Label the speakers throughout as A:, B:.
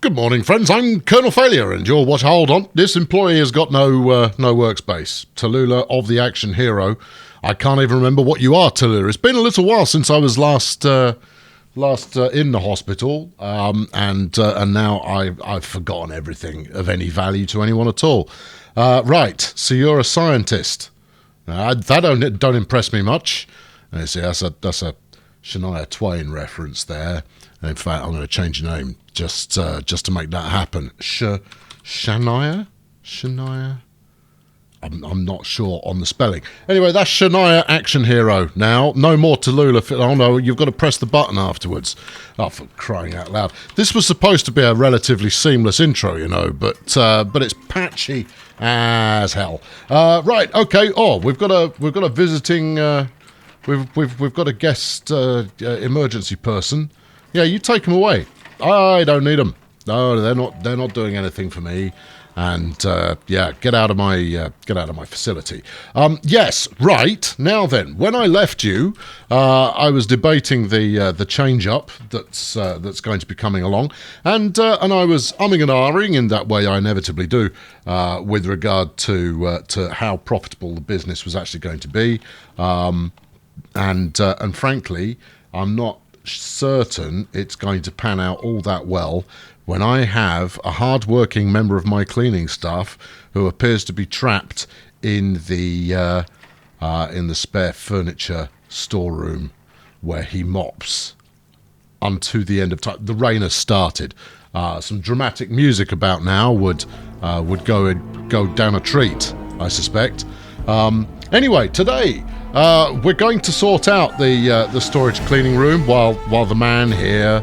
A: Good morning, friends. I'm Colonel Failure, and you're watching. Hold on. This employee has got no workspace. Tallulah of the action hero. I can't even remember what you are, Tallulah. It's been a little while since I was last in the hospital, and now I've forgotten everything of any value to anyone at all. Right. So you're a scientist. That don't impress me much. You see, that's a Shania Twain reference there. In fact, I'm going to change your name just to make that happen. Shania? I'm not sure on the spelling. Anyway, that's Shania Action Hero now. No more Tallulah. Oh no, you've got to press the button afterwards. Oh, for crying out loud. This was supposed to be a relatively seamless intro, you know, but it's patchy as hell. Right, okay. Oh, we've got a visiting we've got a guest emergency person. Yeah, you take them away. I don't need them. No, they're not doing anything for me. And yeah, get out of my facility. Yes, right. Now then, when I left you, I was debating the change up that's going to be coming along, and I was umming and ahhing in that way I inevitably do with regard to how profitable the business was actually going to be, and frankly, I'm not certain it's going to pan out all that well when I have a hard-working member of my cleaning staff who appears to be trapped in the spare furniture storeroom where he mops unto the end of time. The rain has started. Some dramatic music about now would go down a treat, I suspect. Anyway, today we're going to sort out the storage cleaning room while the man here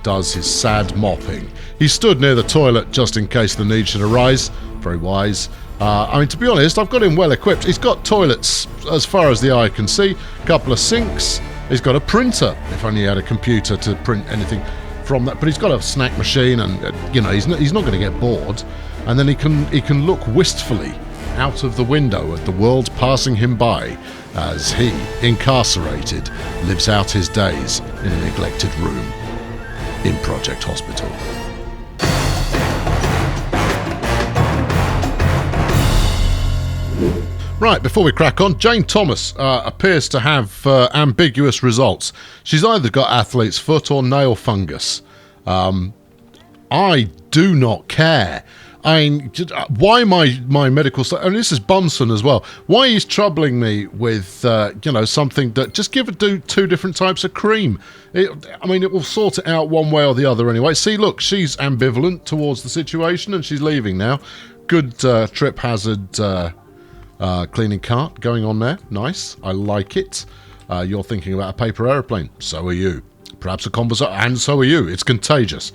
A: does his sad mopping. He stood near the toilet just in case the need should arise. Very wise. I mean, to be honest, I've got him well equipped. He's got toilets as far as the eye can see, a couple of sinks. He's got a printer, if only he had a computer to print anything from that. But he's got a snack machine, and you know, he's not going to get bored. And then he can look wistfully out of the window at the world passing him by as he, incarcerated, lives out his days in a neglected room in Project Hospital. Right, before we crack on, Jane Thomas appears to have ambiguous results. She's either got athlete's foot or nail fungus. I do not care. I mean, why my medical staff, and this is Bunsen as well, why he's troubling me with, something that, just give it two different types of cream. It will sort it out one way or the other anyway. See, look, she's ambivalent towards the situation and she's leaving now. Good trip hazard cleaning cart going on there. Nice. I like it. You're thinking about a paper aeroplane. So are you. Perhaps a conversation, and so are you. It's contagious.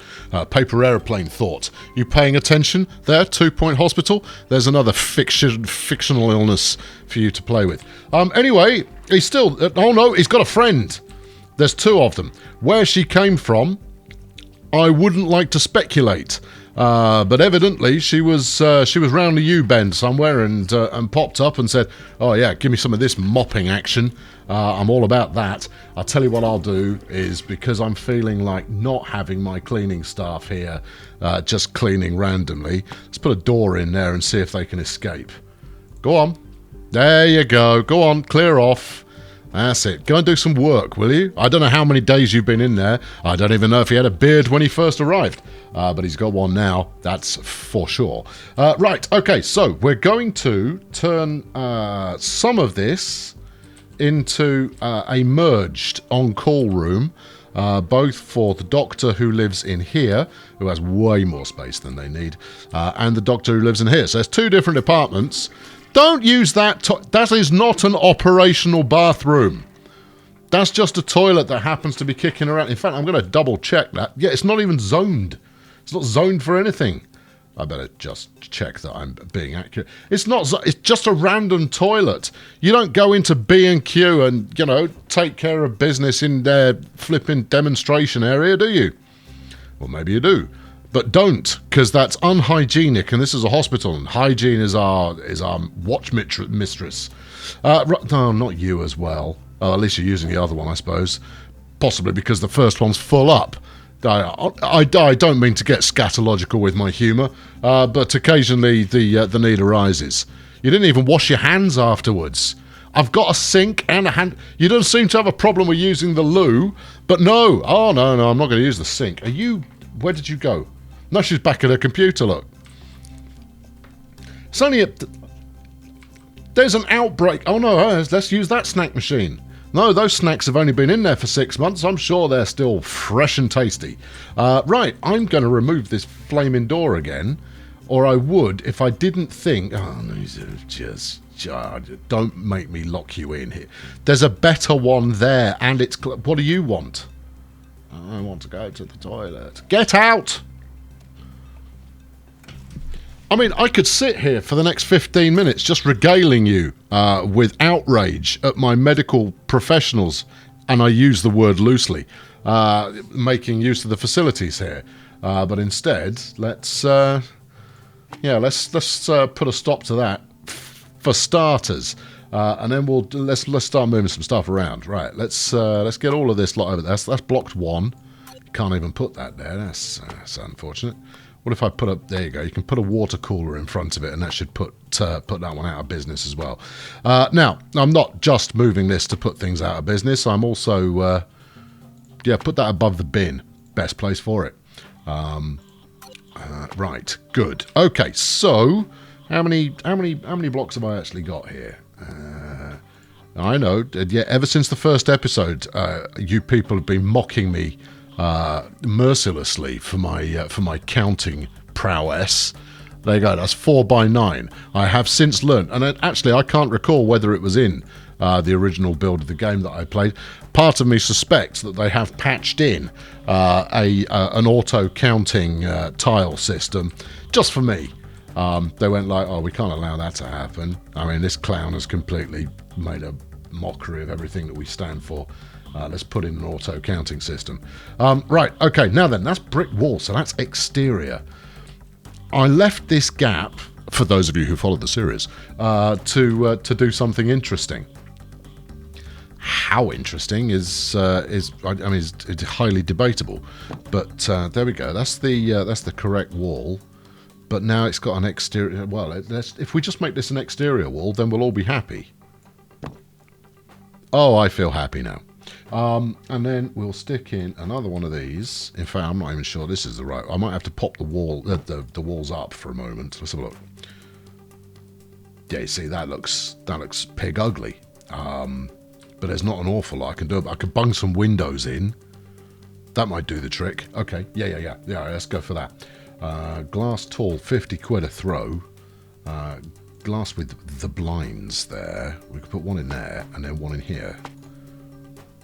A: Paper aeroplane thought. You paying attention there? 2 Point Hospital. There's another fictional illness for you to play with. Anyway, he's still. Oh no, he's got a friend. There's two of them. Where she came from, I wouldn't like to speculate. But evidently she was round the U-bend somewhere and popped up and said, "Oh yeah, give me some of this mopping action. I'm all about that. I'll tell you what I'll do is, because I'm feeling like not having my cleaning staff here, just cleaning randomly. Let's put a door in there and see if they can escape. Go on. There you go. Go on, clear off." That's it. Go and do some work, will you? I don't know how many days you've been in there. I don't even know if he had a beard when he first arrived. But he's got one now. That's for sure. Right. Okay. So we're going to turn some of this into a merged on-call room, both for the doctor who lives in here, who has way more space than they need, and the doctor who lives in here. So there's two different apartments. Don't use that. That is not an operational bathroom. That's just a toilet that happens to be kicking around. In fact, I'm going to double check that. Yeah, it's not even zoned. It's not zoned for anything. I better just check that I'm being accurate. It's not. It's just a random toilet. You don't go into B&Q and, take care of business in their flipping demonstration area, do you? Well, maybe you do. But don't, because that's unhygienic, and this is a hospital, and hygiene is our watch mistress. No, not you as well. At least you're using the other one, I suppose. Possibly because the first one's full up. I don't mean to get scatological with my humour, but occasionally the need arises. You didn't even wash your hands afterwards. I've got a sink and a hand... You don't seem to have a problem with using the loo, but no. Oh, no, I'm not going to use the sink. Are you... Where did you go? No, she's back at her computer, look. It's only a... There's an outbreak. Oh, no, let's use that snack machine. No, those snacks have only been in there for 6 months. I'm sure they're still fresh and tasty. Right, I'm going to remove this flaming door again, or I would if I didn't think... Oh, no, just don't make me lock you in here. There's a better one there, and it's... What do you want? I want to go to the toilet. Get out! I mean, I could sit here for the next 15 minutes just regaling you with outrage at my medical professionals, and I use the word loosely, making use of the facilities here. But instead, let's put a stop to that for starters, and then let's start moving some stuff around. Right, let's get all of this lot over there. That's blocked one. You can't even put that there. That's unfortunate. What if I put up... There you go. You can put a water cooler in front of it, and that should put that one out of business as well. Now, I'm not just moving this to put things out of business. I'm also... put that above the bin. Best place for it. Right. Good. Okay, so... How many blocks have I actually got here? I know. Yeah, ever since the first episode, you people have been mocking me mercilessly for my counting prowess. There you go, that's 4 by 9. I have since learnt, and actually I can't recall whether it was in the original build of the game that I played. Part of me suspects that they have patched in an auto counting tile system just for me. They went like, oh, we can't allow that to happen. I mean, this clown has completely made a mockery of everything that we stand for. Let's put in an auto counting system. Right, okay, now then, that's brick wall, so that's exterior. I left this gap, for those of you who followed the series, to do something interesting. How interesting is it's highly debatable, but there we go. That's the correct wall, but now it's got an exterior. Well, if we just make this an exterior wall, then we'll all be happy. Oh, I feel happy now. And then we'll stick in another one of these. In fact, I'm not even sure this is the right. I might have to pop the walls up for a moment. Let's have a look. Yeah, you see, that looks pig ugly. But there's not an awful lot I can do. I could bung some windows in. That might do the trick. Okay, yeah. Let's go for that. Glass tall, 50 quid a throw. Glass with the blinds there. We could put one in there and then one in here.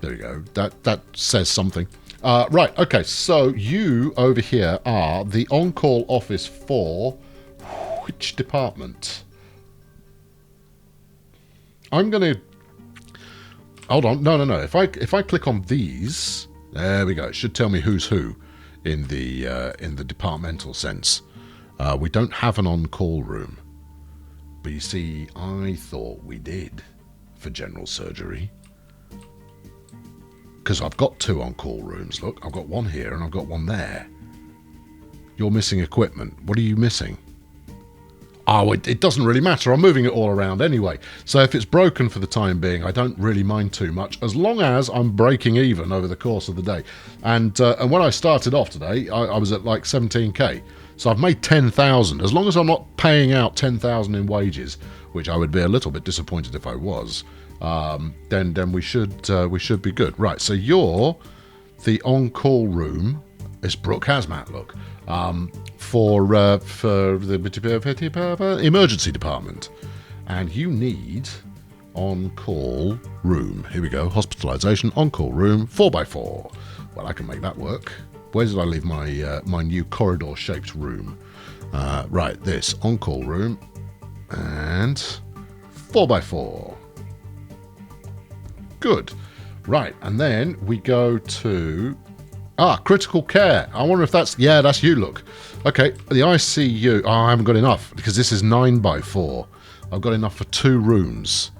A: There we go. That says something. Right, okay, so you over here are the on-call office for which department? I'm going to... Hold on. No. If I click on these, there we go. It should tell me who's who in the departmental sense. We don't have an on-call room. But you see, I thought we did for general surgery. Because I've got 2 on-call rooms. Look, I've got one here and I've got one there. You're missing equipment. What are you missing? Oh, it doesn't really matter. I'm moving it all around anyway. So if it's broken for the time being, I don't really mind too much, as long as I'm breaking even over the course of the day. And when I started off today, I was at like 17k. So I've made 10,000. As long as I'm not paying out 10,000 in wages, which I would be a little bit disappointed if I was, then we should be good. Right, so you're the on-call room. It's Brooke Hazmat, look, for the emergency department, and you need on-call room. Here we go, hospitalisation on-call room 4x4. Well, I can make that work. Where did I leave my new corridor-shaped room? Right, this on-call room and 4x4. Good. Right, and then we go to critical care. I wonder if that's you, look. Okay, the ICU. Oh, I haven't got enough because this is 9x4. I've got enough for 2 rooms.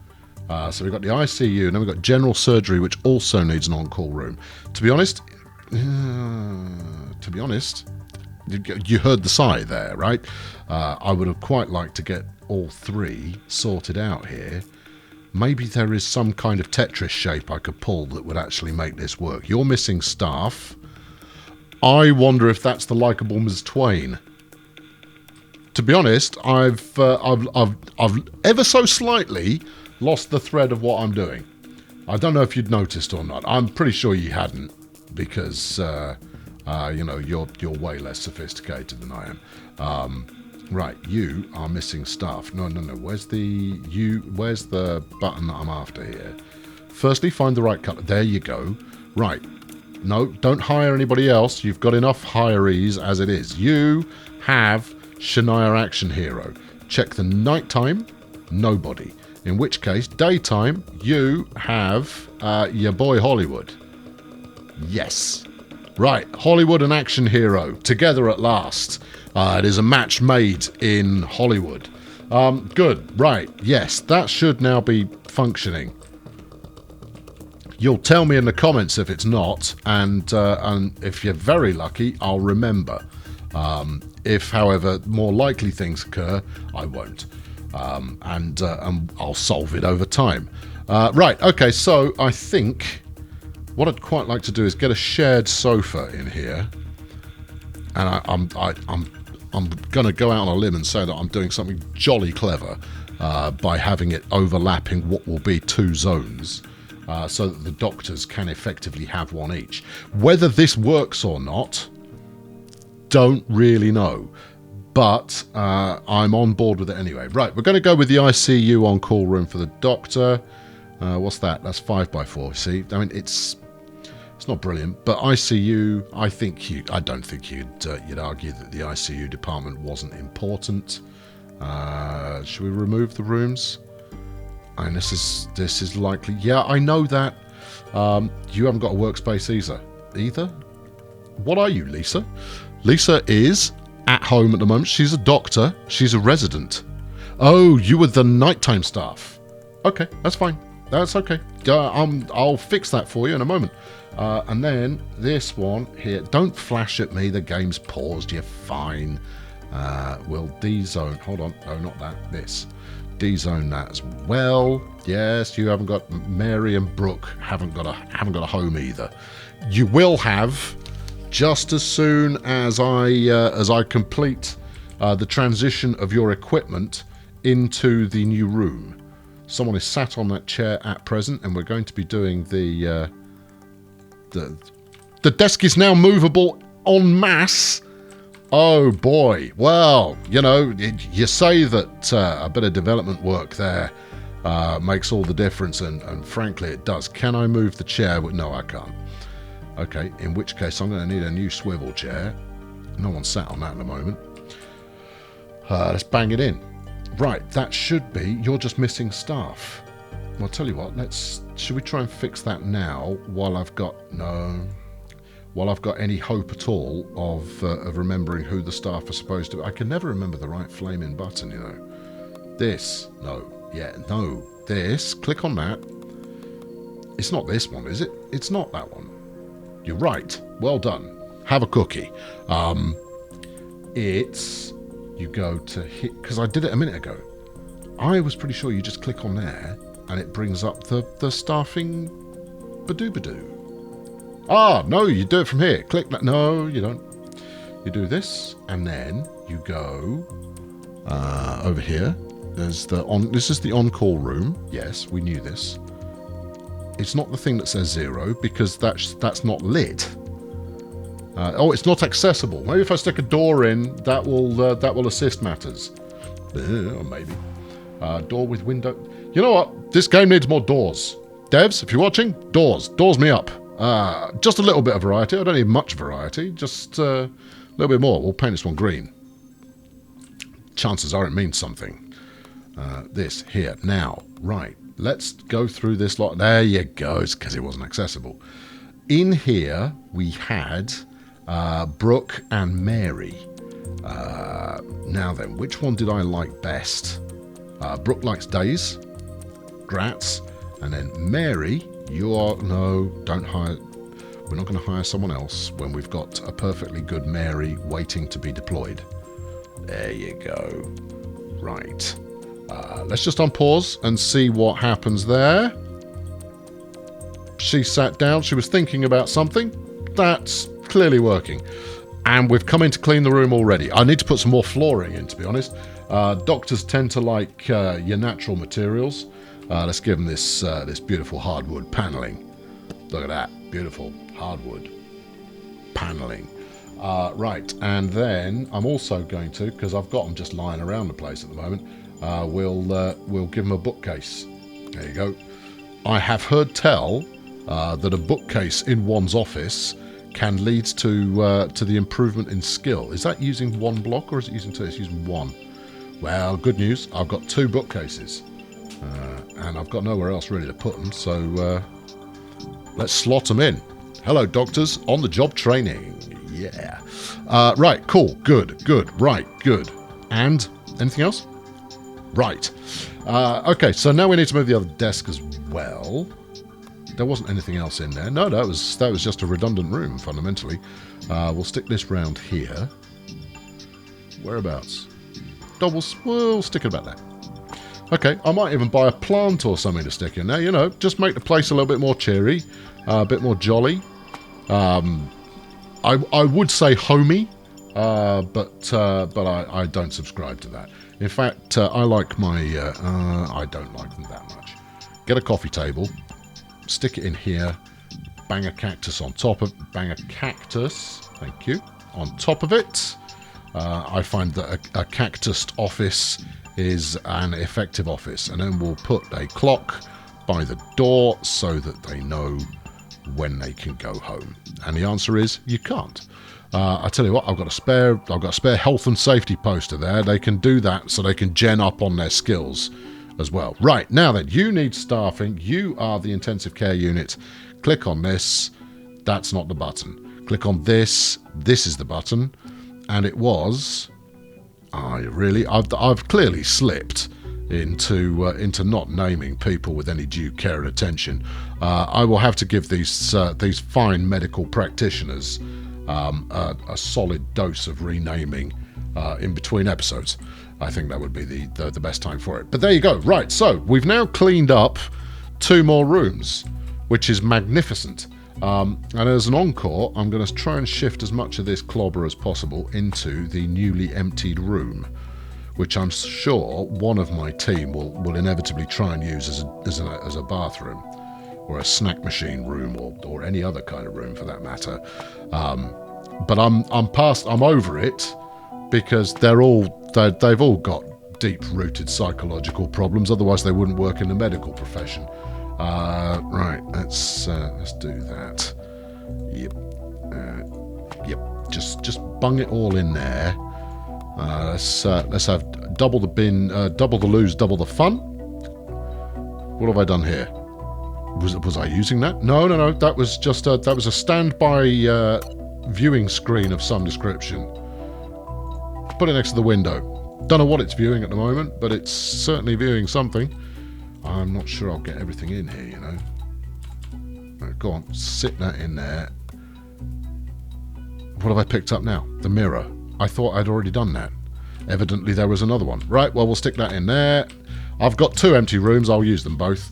A: So we've got the ICU, and then we've got general surgery, which also needs an on-call room. To be honest, to be honest, you heard the sigh there, right? I would have quite liked to get all three sorted out here. Maybe there is some kind of Tetris shape I could pull that would actually make this work. You're missing staff. I wonder if that's the likeable Ms. Twain. To be honest, I've ever so slightly lost the thread of what I'm doing. I don't know if you'd noticed or not. I'm pretty sure you hadn't, because you know, you're way less sophisticated than I am. Right, you are missing stuff. No. Where's the button that I'm after here? Firstly, find the right color. There you go. Right. No, don't hire anybody else. You've got enough hirees as it is. You have Shania Action Hero. Check the nighttime. Nobody. In which case, daytime, you have your boy Hollywood. Yes. Right, Hollywood and Action Hero, together at last. It is a match made in Hollywood. Good, right, yes, that should now be functioning. You'll tell me in the comments if it's not, and if you're very lucky, I'll remember. If, however, more likely things occur, I won't. And I'll solve it over time. Right, okay, so I think what I'd quite like to do is get a shared sofa in here, and I'm going to go out on a limb and say that I'm doing something jolly clever by having it overlapping what will be two zones, so that the doctors can effectively have one each. Whether this works or not, don't really know. But I'm on board with it anyway. Right, we're going to go with the ICU on-call room for the doctor. What's that? That's 5x4. See, I mean, it's not brilliant, but ICU. I don't think you'd argue that the ICU department wasn't important. Should we remove the rooms? And this is likely. Yeah, I know that. You haven't got a workspace either. What are you, Lisa? Lisa is at home at the moment. She's a doctor. She's a resident. Oh, you were the nighttime staff. Okay, that's fine. That's okay. I'll fix that for you in a moment. And then this one here. Don't flash at me. The game's paused. You're fine. We'll D-zone. Hold on. No, not that. This. D-zone that as well. Yes, you haven't got Mary and Brooke. Haven't got a home either. You will have, just as soon as I complete the transition of your equipment into the new room. Someone is sat on that chair at present, and we're going to be doing the desk is now movable en masse. Oh boy. Well, you know, you say that a bit of development work there makes all the difference, and frankly it does. Can I move the chair? No, I can't. Okay, in which case I'm going to need a new swivel chair. No one sat on that at the moment. Let's bang it in. Right, that should be... You're just missing staff. Well, I'll tell you what, should we try and fix that now while I've got... No. While I've got any hope at all of remembering who the staff are supposed to be. I can never remember the right flaming button, you know. This. No. Yeah, no. This. Click on that. It's not this one, is it? It's not that one. You're right. Well done. Have a cookie. It's... You go to hit... Because I did it a minute ago. I was pretty sure you just click on there and it brings up the staffing badoo-badoo. Ah, no, you do it from here. Click that. No, you don't. You do this, and then you go over here. There's this is the on-call room. Yes, we knew this. It's not the thing that says 0 because that's not lit. Oh, it's not accessible. Maybe if I stick a door in, that will assist matters. Or maybe door with window. You know what? This game needs more doors. Devs, if you're watching, doors me up. Just a little bit of variety. I don't need much variety. Just a little bit more. We'll paint this one green. Chances are it means something. This here now. Right. Let's go through this lot. There you go. It's because it wasn't accessible. In here we had Brooke and Mary. Now then, which one did I like best? Brooke likes days. Grats. And then Mary, you are... No, don't hire... We're not going to hire someone else when we've got a perfectly good Mary waiting to be deployed. There you go. Right. Let's just unpause and see what happens there. She sat down. She was thinking about something. That's clearly working. And we've come in to clean the room already. I need to put some more flooring in, to be honest. Doctors tend to like your natural materials. Let's give them this beautiful hardwood paneling. Look at that. Beautiful hardwood paneling. Right, and then I'm also going to, because I've got them just lying around the place at the moment, we'll give them a bookcase. There you go. I have heard tell that a bookcase in one's office can lead to the improvement in skill. Is that using one block or is it using two? It's using one. Well, good news. I've got two bookcases, and I've got nowhere else really to put them. So let's slot them in. Hello, doctors. On the job training. Yeah. Right. Cool. Good. Right. Good. And anything else? Right. Okay. So now we need to move the other desk as well. There wasn't anything else in there. No, that was just a redundant room, fundamentally. We'll stick this round here. Whereabouts? We'll stick it about there. Okay, I might even buy a plant or something to stick in there, you know, just make the place a little bit more cheery, a bit more jolly. I would say homey, but I don't subscribe to that. In fact, I like my... I don't like them that much. Get a coffee table, stick it in here, bang a cactus on top of... Bang a cactus, thank you, on top of it. I find that a cactused office is an effective office. And then we'll put a clock by the door so that they know when they can go home. And the answer is you can't. I tell you what, I've got a spare health and safety poster there. They can do that so they can gen up on their skills as well. Right, now then, you need staffing. You are the intensive care unit. Click on this. That's not the button. Click on this. This is the button. And it was... I've clearly slipped into not naming people with any due care and attention. I will have to give these fine medical practitioners a solid dose of renaming in between episodes. I think that would be the best time for it. But there you go. Right, so we've now cleaned up 2 more rooms, which is magnificent. And as an encore, I'm going to try and shift as much of this clobber as possible into the newly emptied room, which I'm sure one of my team will inevitably try and use as a bathroom, or a snack machine room, or any other kind of room for that matter. But I'm over it, because they've all got deep-rooted psychological problems. Otherwise, they wouldn't work in the medical profession. Right, let's do that. Yep. Just bung it all in there. Let's have double the bin, double the lose, double the fun. What have I done here? Was I using that? No. That was just a standby viewing screen of some description. Put it next to the window. Don't know what it's viewing at the moment, but it's certainly viewing something. I'm not sure I'll get everything in here, you know. Right, go on, sit that in there. What have I picked up now? The mirror. I thought I'd already done that. Evidently there was another one. Right, well, we'll stick that in there. I've got 2 empty rooms. I'll use them both.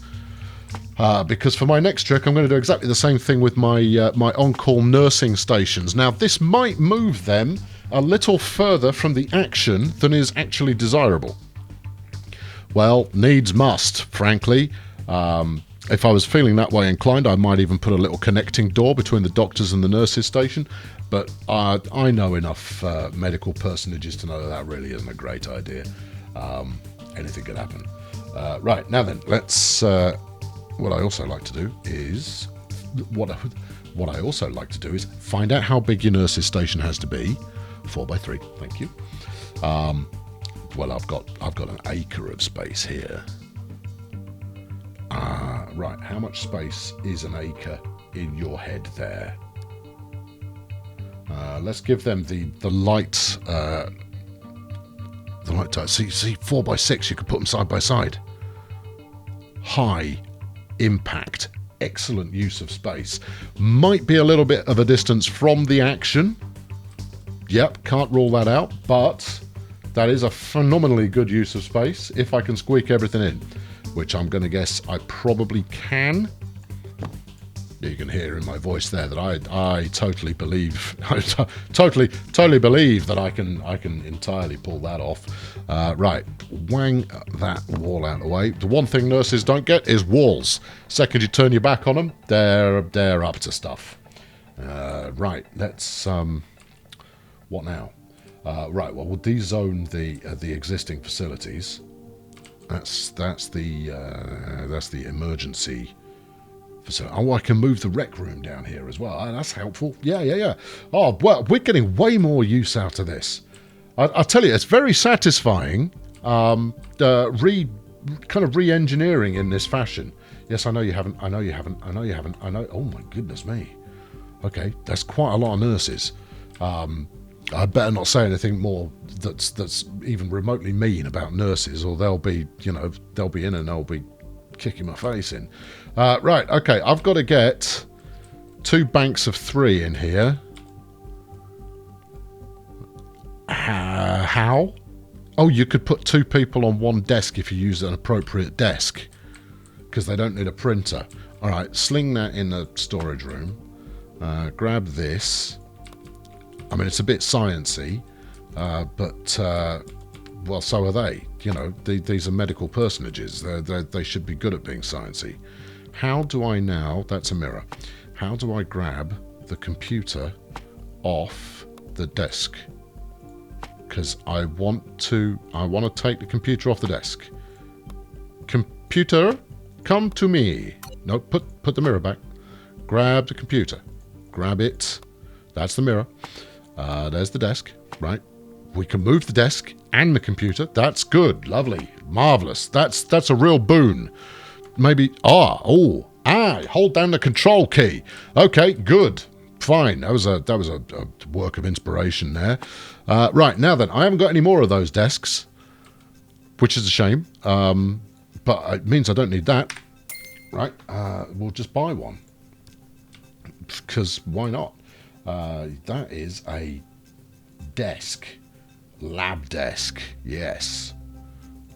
A: Because for my next trick, I'm going to do exactly the same thing with my my on-call nursing stations. Now, this might move them a little further from the action than is actually desirable. Well, needs must, frankly. If I was feeling that way inclined, I might even put a little connecting door between the doctors and the nurses station. But I know enough medical personages to know that really isn't a great idea. Anything could happen. Right, now then, let's... what I also like to do is... What I also like to do is find out how big your nurses station has to be. 4x3, thank you. Well, I've got an acre of space here. Right, how much space is an acre in your head there? Let's give them the light type. See, 4x6, you could put them side by side. High impact excellent use of space. Might be a little bit of a distance from the action. Yep, can't rule that out, but that is a phenomenally good use of space if I can squeak everything in, which I'm going to guess I probably can. You can hear in my voice there that I totally believe, totally believe that I can entirely pull that off. Right, wang that wall out of the way. The one thing nurses don't get is walls. Second you turn your back on them, they're up to stuff. Right, let's what now? Right, well we'll dezone the existing facilities. That's the emergency. So, oh, I can move the rec room down here as well. Oh, that's helpful. Yeah. Oh, well, we're getting way more use out of this. I'll tell you, it's very satisfying. Kind of re-engineering in this fashion. Yes, I know you haven't. I know. Oh my goodness me. Okay, that's quite a lot of nurses. I better not say anything more that's even remotely mean about nurses, or they'll be in and they'll be kicking my face in. Right, okay, I've got to get 2 banks of 3 in here. How? Oh, you could put 2 people on 1 desk if you use an appropriate desk, because they don't need a printer. All right, sling that in the storage room. Grab this. I mean, it's a bit sciencey, but well, so are they. You know, these are medical personages. They should be good at being sciencey. How do I now... That's a mirror. How do I grab the computer off the desk? Because I want to take the computer off the desk. Computer, come to me. No, put the mirror back. Grab the computer. Grab it. That's the mirror. There's the desk. Right. We can move the desk and the computer. That's good. Lovely. Marvelous. That's a real boon. Maybe... hold down the control key. Okay, good. Fine. That was a work of inspiration there. Right, now then, I haven't got any more of those desks, which is a shame. But it means I don't need that. Right, we'll just buy one. Because why not? That is a desk. Lab desk. Yes.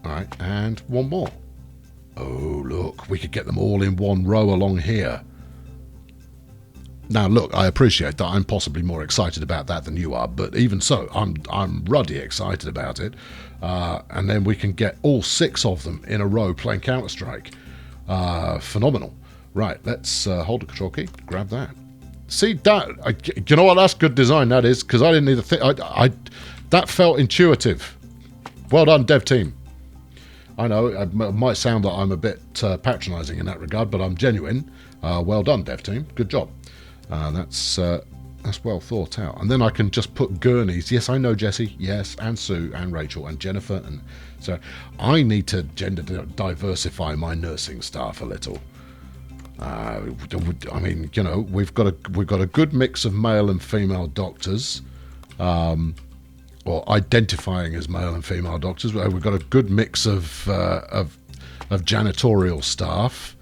A: All right, and one more. Oh, look, we could get them all in one row along here. Now, look, I appreciate that I'm possibly more excited about that than you are, but even so, I'm ruddy excited about it. And then we can get all 6 of them in a row playing Counter-Strike. Phenomenal. Right, let's hold the control key, grab that. See, that, you know what, that's good design, that is, because I didn't need to think, that felt intuitive. Well done, dev team. I know it might sound that I'm a bit patronising in that regard, but I'm genuine. Well done, dev team. Good job. That's well thought out. And then I can just put gurneys. Yes, I know Jesse. Yes, and Sue and Rachel and Jennifer. And so I need to gender diversify my nursing staff a little. I mean, you know, we've got a good mix of male and female doctors. Or identifying as male and female doctors. We've got a good mix of janitorial staff.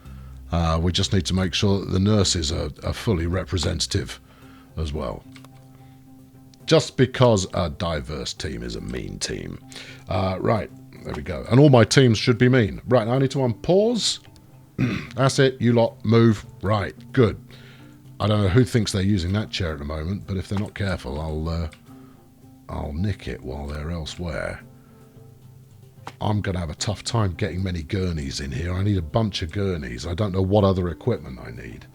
A: We just need to make sure that the nurses are fully representative as well. Just because a diverse team is a mean team. Right, there we go. And all my teams should be mean. Right, now I need to unpause. That's it, you lot, move. Right, good. I don't know who thinks they're using that chair at the moment, but if they're not careful, I'll nick it while they're elsewhere. I'm going to have a tough time getting many gurneys in here. I need a bunch of gurneys. I don't know what other equipment I need.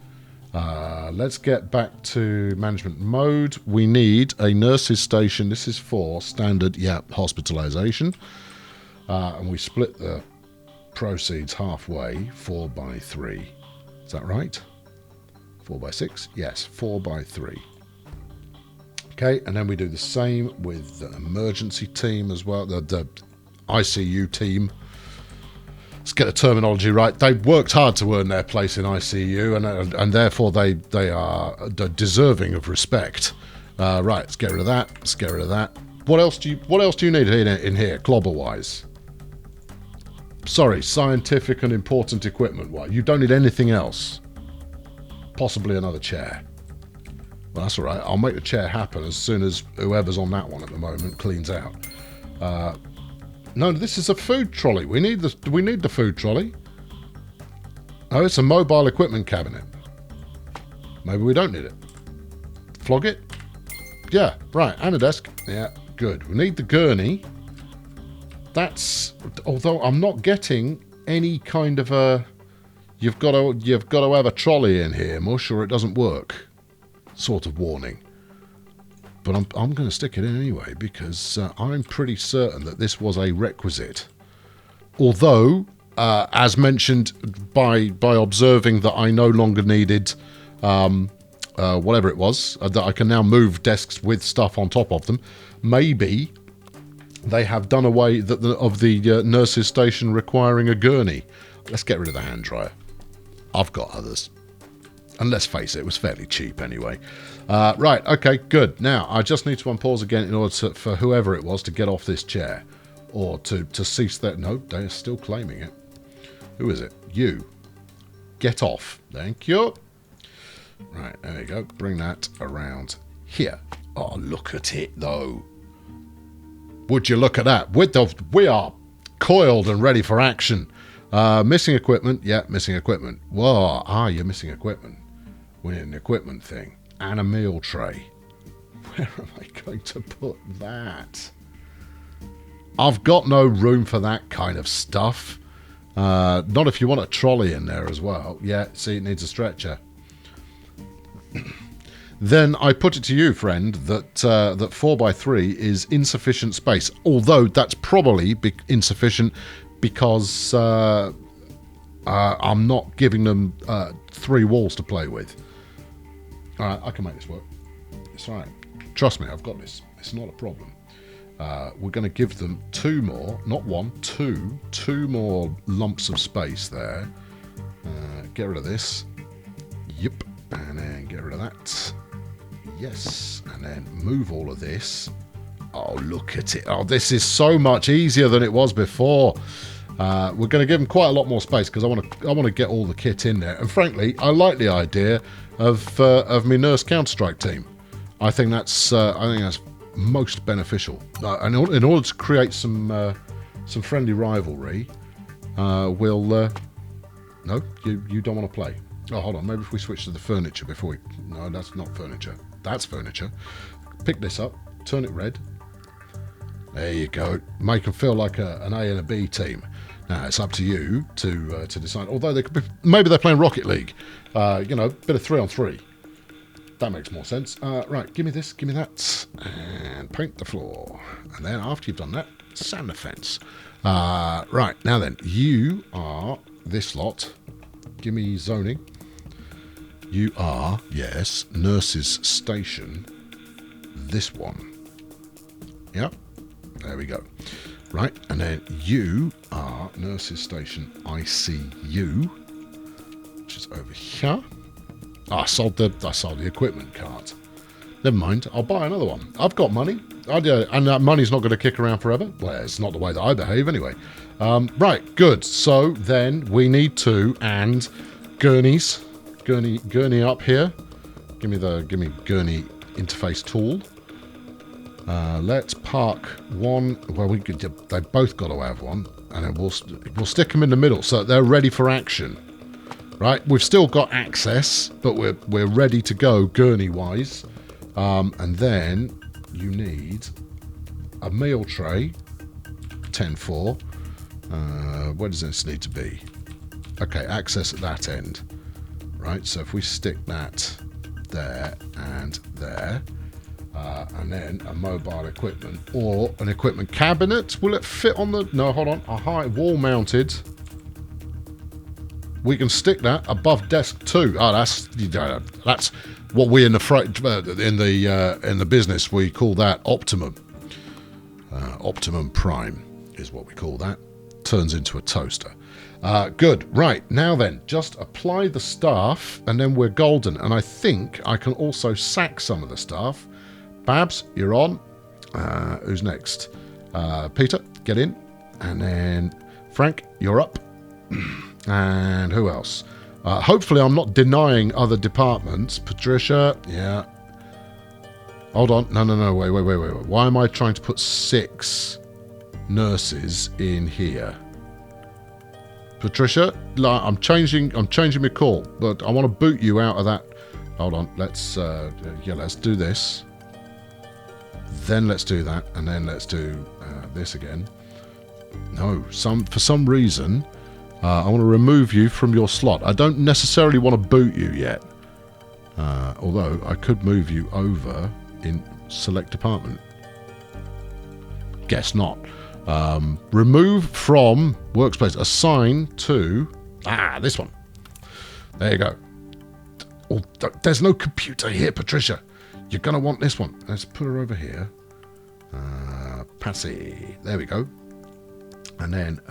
A: Let's get back to management mode. We need a nurses station. This is for standard, hospitalization. And we split the proceeds halfway, 4 by 3. Is that right? 4 by 6? Yes, 4 by 3. Okay, and then we do the same with the emergency team as well, the ICU team. Let's get the terminology right. They've worked hard to earn their place in ICU, and therefore they are deserving of respect. Right, let's get rid of that. Let's get rid of that. What else do you need in here, clobber-wise? Sorry, scientific and important equipment. What? You don't need anything else. possibly another chair. Well, that's all right. I'll make the chair happen as soon as whoever's on that one at the moment cleans out. No, this is a food trolley. We need the food trolley. Oh, it's a mobile equipment cabinet. Maybe we don't need it. Flog it? Yeah, right. And a desk. Yeah, good. We need the gurney. That's... Although I'm not getting any kind of a... You've got to have a trolley in here, Mush, or it doesn't work. Sort of warning. But I'm going to stick it in anyway, because I'm pretty certain that this was a requisite. Although, as mentioned by observing that I no longer needed whatever it was, that I can now move desks with stuff on top of them, maybe they have done away of the nurse's station requiring a gurney. Let's get rid of the hand dryer. I've got others. And let's face it, it was fairly cheap anyway. Right, okay, good. Now, I just need to unpause again in order for whoever it was to get off this chair. Or to cease that. No, they're still claiming it. Who is it? You. Get off. Thank you. Right, there you go. Bring that around here. Oh, look at it, though. Would you look at that? We are coiled and ready for action. Missing equipment. Yeah, missing equipment. Whoa, you're missing equipment. We need an equipment thing. And a meal tray. Where am I going to put that? I've got no room for that kind of stuff. Not if you want a trolley in there as well. Yeah, see, it needs a stretcher. Then I put it to you, friend, that 4x3 is insufficient space. Although that's probably insufficient because I'm not giving them 3 walls to play with. All right, I can make this work. It's all right. Trust me, I've got this. It's not a problem. We're going to give them 2 more, not 1, 2 more lumps of space there. Get rid of this. Yep. And then get rid of that. Yes. And then move all of this. Oh, look at it. Oh, this is so much easier than it was before. We're going to give them quite a lot more space because I want to get all the kit in there. And frankly, I like the idea of my Nurse Counter-Strike team. I think that's most beneficial. And in order to create some friendly rivalry, we'll... no, you don't want to play. Oh, hold on. Maybe if we switch to the furniture before we... No, that's not furniture. That's furniture. Pick this up. Turn it red. There you go. Make them feel like an A and a B team. Now, it's up to you to decide. Although they could be... Maybe they're playing Rocket League. Bit of 3-on-3. That makes more sense. Right, give me this, give me that. And paint the floor. And then after you've done that, sand the fence. Right, now then. You are this lot. Give me zoning. You are, yes, Nurse's Station. This one. Yep. There we go. Right, and then you are Nurse's Station ICU, which is over here. I sold the equipment cart. Never mind, I'll buy another one. I've got money. And that money's not going to kick around forever. Well, it's not the way that I behave anyway. Right, good. So then we need to, and gurneys. Gurney up here. Give me gurney interface tool. Let's park one. Well, they both got to have one, and then we'll stick them in the middle so that they're ready for action. Right, we've still got access, but we're ready to go gurney wise. And then you need a meal tray. 10-4. Where does this need to be? Okay, access at that end. Right, so if we stick that there and there. And then a mobile equipment or an equipment cabinet. Will it fit on the... No, hold on. A high wall mounted. We can stick that above desk 2. Oh, that's what we in the business we call that optimum. Optimum prime is what we call that. Turns into a toaster. Good. Right. Now then, just apply the staff and then we're golden. And I think I can also sack some of the staff. Babs, you're on. Who's next? Peter, get in. And then Frank, you're up. And who else? Hopefully I'm not denying other departments. Patricia, yeah. Hold on. No. Wait. Why am I trying to put 6 nurses in here? Patricia, I'm changing my call, but I want to boot you out of that. Hold on. Let's do this. Then let's do that, and then let's do this again. No, for some reason, I want to remove you from your slot. I don't necessarily want to boot you yet, although I could move you over in select department. Guess not. Remove from workspace. Assign to this one. There you go. Oh, there's no computer here, Patricia. You're gonna want this one. Let's put her over here. Passy. There we go. And then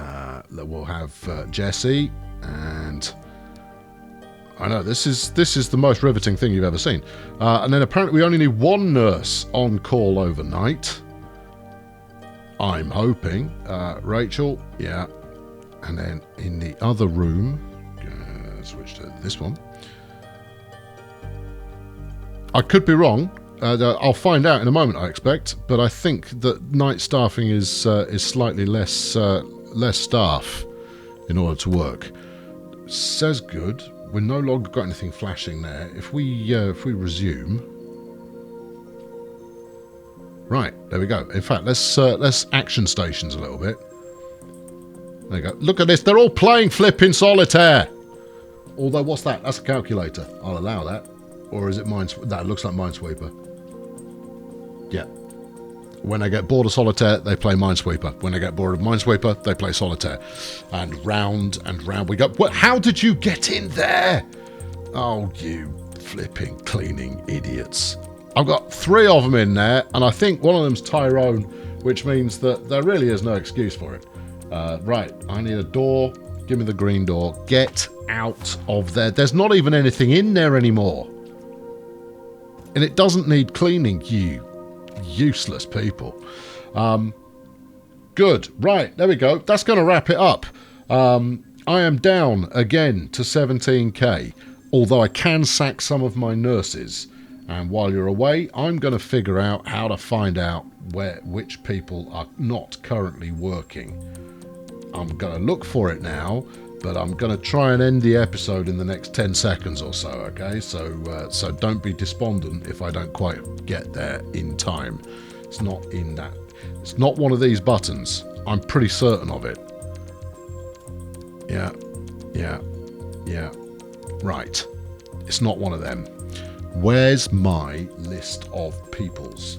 A: we'll have Jessie, and I know this is the most riveting thing you've ever seen. And then apparently we only need 1 nurse on call overnight. I'm hoping. Rachel, yeah. And then in the other room, switch to this one. I could be wrong. I'll find out in a moment, I expect. But I think that night staffing is slightly less staff in order to work. Says good. We're no longer got anything flashing there. If we resume, right, there we go. In fact, let's action stations a little bit. There you go. Look at this. They're all playing flipping solitaire. Although, what's that? That's a calculator. I'll allow that. Or is it Minesweeper? That looks like Minesweeper. Yeah. When they get bored of solitaire, they play Minesweeper. When they get bored of Minesweeper, they play solitaire. And round we go. What? How did you get in there? Oh, you flipping cleaning idiots. I've got 3 of them in there, and I think one of them's Tyrone, which means that there really is no excuse for it. Right, I need a door. Give me the green door. Get out of there. There's not even anything in there anymore. And it doesn't need cleaning, you useless people. Good. Right, there we go. That's going to wrap it up. I am down again to 17k, although I can sack some of my nurses. And while you're away, I'm going to figure out how to find out which people are not currently working. I'm going to look for it now, but I'm going to try and end the episode in the next 10 seconds or so, okay? So don't be despondent if I don't quite get there in time. It's not in that. It's not one of these buttons. I'm pretty certain of it. Yeah. Right. It's not one of them. Where's my list of peoples?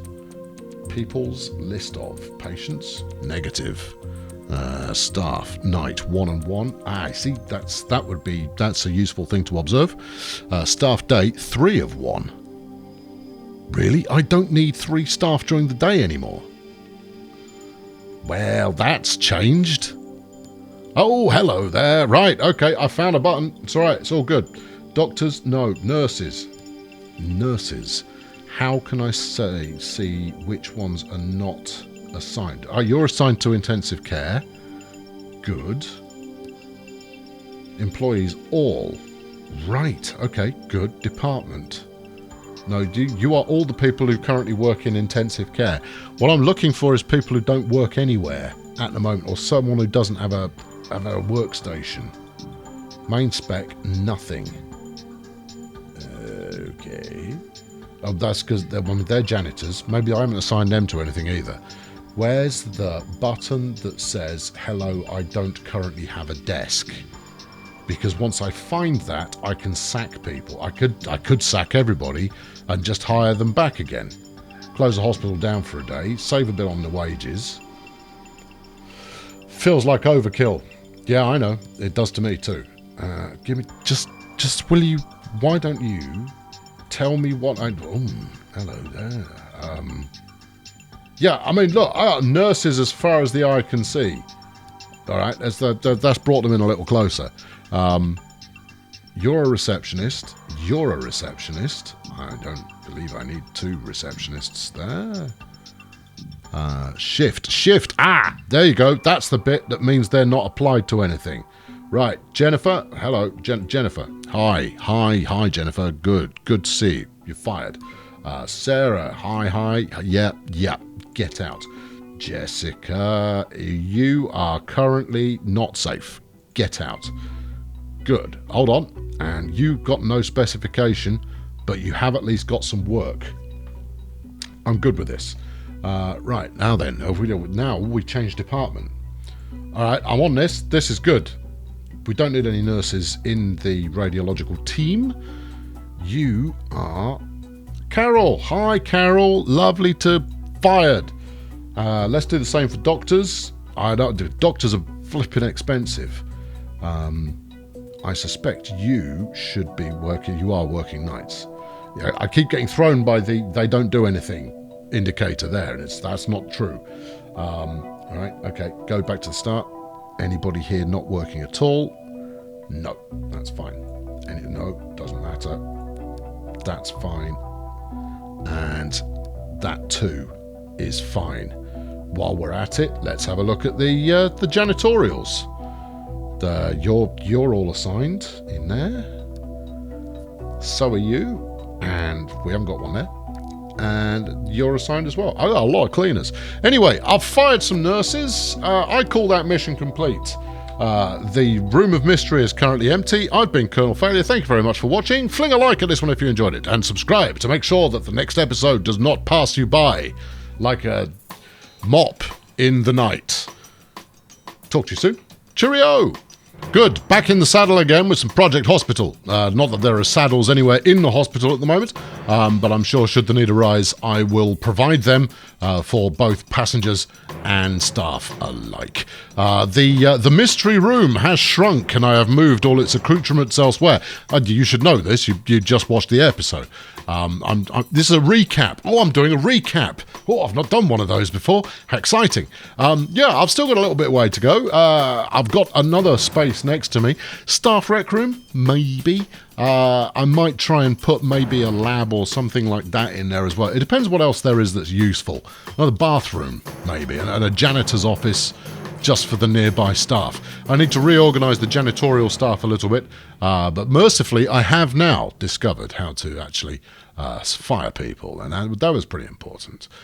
A: People's list of patients? Negative. Staff night 1 and 1. I see. That's a useful thing to observe. Staff day 3 of 1. Really? I don't need 3 staff during the day anymore. Well, that's changed. Oh, hello there. Right, okay, I found a button. It's all right. It's all good. Doctors, no. Nurses. Nurses. How can I see which ones are not assigned? Oh, you're assigned to intensive care. Good. Employees all. Right. Okay. Good. Department. No, you are all the people who currently work in intensive care. What I'm looking for is people who don't work anywhere at the moment, or someone who doesn't have a workstation. Main spec, nothing. Okay. Oh, that's because they're janitors. Maybe I haven't assigned them to anything either. Where's the button that says, hello, I don't currently have a desk? Because once I find that, I can sack people. I could sack everybody and just hire them back again. Close the hospital down for a day, save a bit on the wages. Feels like overkill. Yeah, I know. It does to me too. Give me, just will you, why don't you tell me what I, oh, hello there. Yeah, I mean, look, I got nurses as far as the eye can see. All right, that's brought them in a little closer. You're a receptionist. You're a receptionist. I don't believe I need 2 receptionists there. Shift. Ah, there you go. That's the bit that means they're not applied to anything. Right, Jennifer. Hello, Jennifer. Hi, Jennifer. Good to see you. You're fired. Sarah. Hi. Yeah. Get out. Jessica, you are currently not safe. Get out. Good. Hold on. And you've got no specification, but you have at least got some work. I'm good with this. Right, now then, now we change department. All right, I'm on this. This is good. We don't need any nurses in the radiological team. You are Carol. Hi, Carol. Lovely to fired. Let's do the same for doctors. I don't do. Doctors are flipping expensive. I suspect you should be working. You are working nights. Yeah, I keep getting thrown by the they don't do anything indicator there, and that's not true. All right, okay, go back to the start. Anybody here not working at all? No, that's fine. No, doesn't matter. That's fine. And that too is fine. While we're at it, let's have a look at the janitorials. You're all assigned in there. So are you, and we haven't got one there. And you're assigned as well. I got a lot of cleaners. Anyway, I've fired some nurses. I call that mission complete. The room of mystery is currently empty. I've been Colonel Failure. Thank you very much for watching. Fling a like at this one if you enjoyed it, and subscribe to make sure that the next episode does not pass you by like a mop in the night. Talk to you soon. Cheerio! Good. Back in the saddle again with some Project Hospital. Not that there are saddles anywhere in the hospital at the moment, but I'm sure should the need arise, I will provide them for both passengers and staff alike. The mystery room has shrunk, and I have moved all its accoutrements elsewhere. You should know this. You just watched the episode. This is a recap. Oh, I'm doing a recap. Oh, I've not done one of those before. How exciting. Yeah, I've still got a little bit of way to go. I've got another space next to me. Staff rec room, maybe. I might try and put maybe a lab or something like that in there as well. It depends what else there is that's useful. Another bathroom, maybe, and a janitor's office just for the nearby staff. I need to reorganize the janitorial staff a little bit, but mercifully I have now discovered how to actually fire people, and that was pretty important.